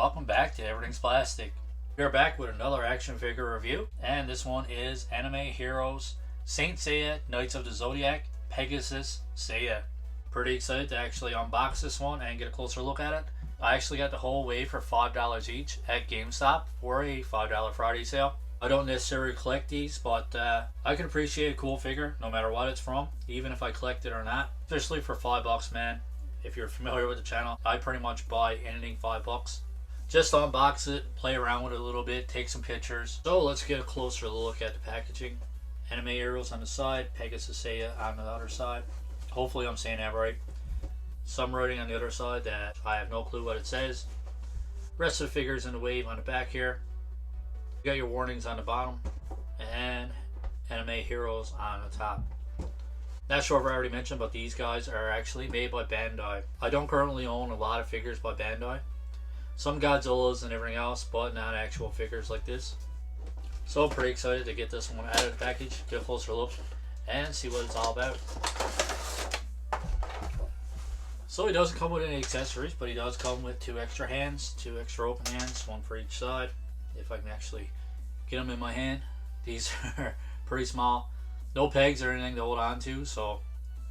welcome back to Everything's Plastic. We are back with another action figure review, and this one is Anime Heroes Saint Seiya Knights of the Zodiac Pegasus Seiya. Pretty excited to actually unbox this one and get a closer look at it. I actually got the whole wave for $5 each at GameStop for a $5 Friday sale. I don't necessarily collect these, but I can appreciate a cool figure no matter what it's from, even if I collect it or not. Especially for $5, man. If you're familiar with the channel, I pretty much buy anything $5. Just unbox it, play around with it a little bit, take some pictures. So let's get a closer look at the packaging. Anime Heroes on the side, Pegasus Seiya on the other side. Hopefully I'm saying that right. Some writing on the other side that I have no clue what it says. Rest of the figures in the wave on the back here. You got your warnings on the bottom and Anime Heroes on the top. Not sure if I already mentioned, but these guys are actually made by Bandai. I don't currently own a lot of figures by Bandai. Some Godzillas and everything else, but not actual figures like this. So I'm pretty excited to get this one out of the package, get a closer look, and see what it's all about. So he doesn't come with any accessories, but he does come with two extra hands, two extra open hands, one for each side. If I can actually get them in my hand. These are pretty small. No pegs or anything to hold on to, so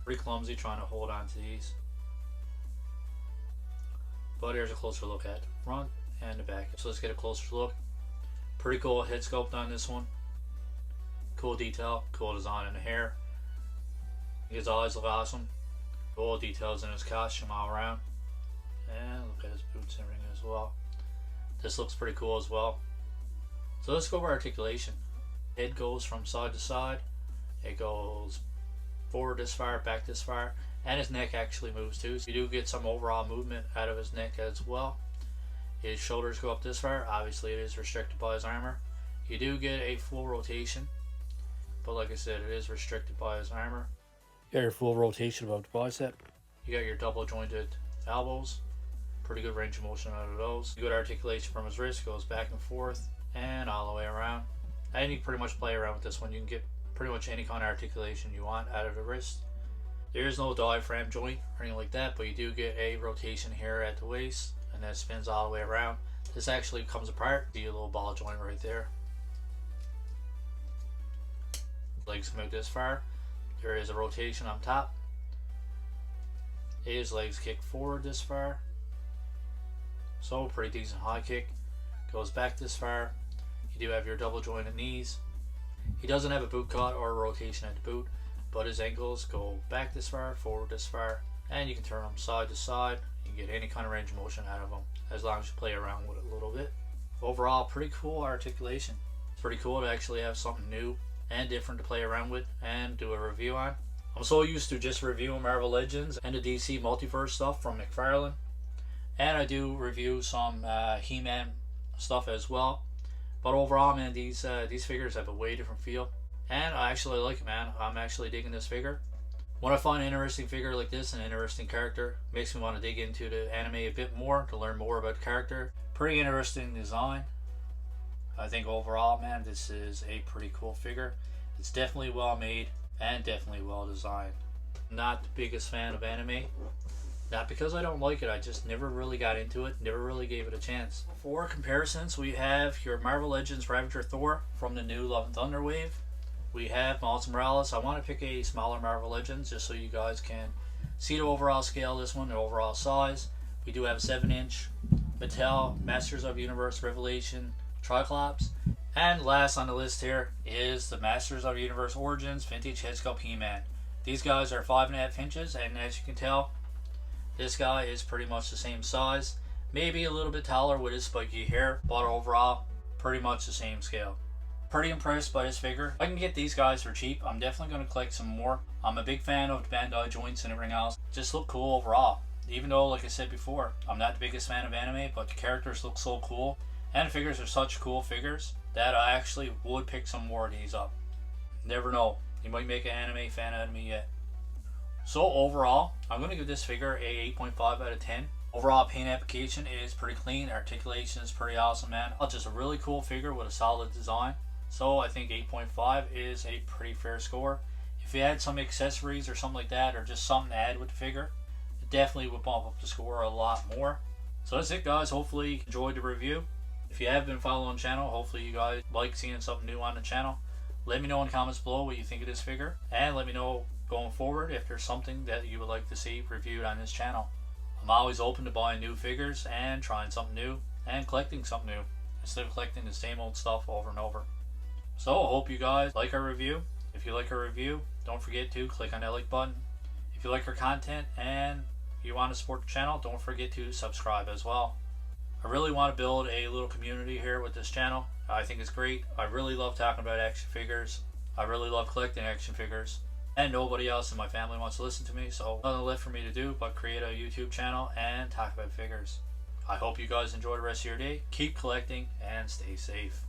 pretty clumsy trying to hold on to these. But here's a closer look at the front and the back. So let's get a closer look. Pretty cool head sculpt on this one. Cool detail, cool design in the hair. His eyes look awesome. Cool details in his costume all around. And look at his boots and everything as well. This looks pretty cool as well. So let's go over articulation. Head goes from side to side. It goes forward this far, back this far, and his neck actually moves too. So you do get some overall movement out of his neck as well. His shoulders go up this far. Obviously it is restricted by his armor. You do get a full rotation, but like I said, it is restricted by his armor. You got your full rotation above the bicep. You got your double jointed elbows. Pretty good range of motion out of those. Good articulation from his wrist, goes back and forth and all the way around. And you can pretty much play around with this one. You can get pretty much any kind of articulation you want out of the wrist. There is no diaphragm joint or anything like that, but you do get a rotation here at the waist, and that spins all the way around. This actually comes apart. See a little ball joint right there. Legs come out this far. There is a rotation on top. His legs kick forward this far. So pretty decent high kick. Goes back this far. You do have your double jointed knees. He doesn't have a boot cut or a rotation at the boot, but his ankles go back this far, forward this far, and you can turn them side to side. You can get any kind of range of motion out of them as long as you play around with it a little bit. Overall, pretty cool articulation. It's pretty cool to actually have something new and different to play around with and do a review on. I'm so used to just reviewing Marvel Legends and the DC Multiverse stuff from McFarlane, and I do review some He-Man stuff as well. But overall, man, these figures have a way different feel, and I actually like it, man. I'm actually digging this figure. When I find an interesting figure like this, an interesting character, makes me want to dig into the anime a bit more to learn more about the character. Pretty interesting design. I think overall, man, this is a pretty cool figure. It's definitely well made and definitely well designed. I'm not the biggest fan of anime. Not because I don't like it, I just never really got into it, never really gave it a chance. For comparisons, we have your Marvel Legends Ravager Thor from the new Love and Thunder wave. We have Miles Morales. I want to pick a smaller Marvel Legends just so you guys can see the overall scale of this one, the overall size. We do have 7-inch Mattel Masters of Universe Revelation Triclops. And last on the list here is the Masters of Universe Origins Vintage Head Sculpt He-Man. These guys are 5.5 inches, and as you can tell, this guy is pretty much the same size, maybe a little bit taller with his spiky hair, but overall, pretty much the same scale. Pretty impressed by this figure. If I can get these guys for cheap, I'm definitely going to collect some more. I'm a big fan of the Bandai joints and everything else. Just look cool overall. Even though, like I said before, I'm not the biggest fan of anime, but the characters look so cool, and the figures are such cool figures that I actually would pick some more of these up. Never know, you might make an anime fan out of me yet. So overall, I'm going to give this figure a 8.5 out of 10. Overall paint application is pretty clean. Articulation is pretty awesome, man. Just a really cool figure with a solid design. So I think 8.5 is a pretty fair score. If you add some accessories or something like that, or just something to add with the figure, it definitely would bump up the score a lot more. So that's it, guys. Hopefully you enjoyed the review. If you have been following the channel, hopefully you guys like seeing something new on the channel. Let me know in the comments below what you think of this figure, and let me know going forward if there's something that you would like to see reviewed on this channel. I'm always open to buying new figures and trying something new and collecting something new instead of collecting the same old stuff over and over. So I hope you guys like our review. If you like our review, don't forget to click on that like button. If you like our content and you want to support the channel, don't forget to subscribe as well. I really want to build a little community here with this channel. I think it's great. I really love talking about action figures. I really love collecting action figures. And nobody else in my family wants to listen to me, so nothing left for me to do but create a YouTube channel and talk about figures. I hope you guys enjoy the rest of your day. Keep collecting and stay safe.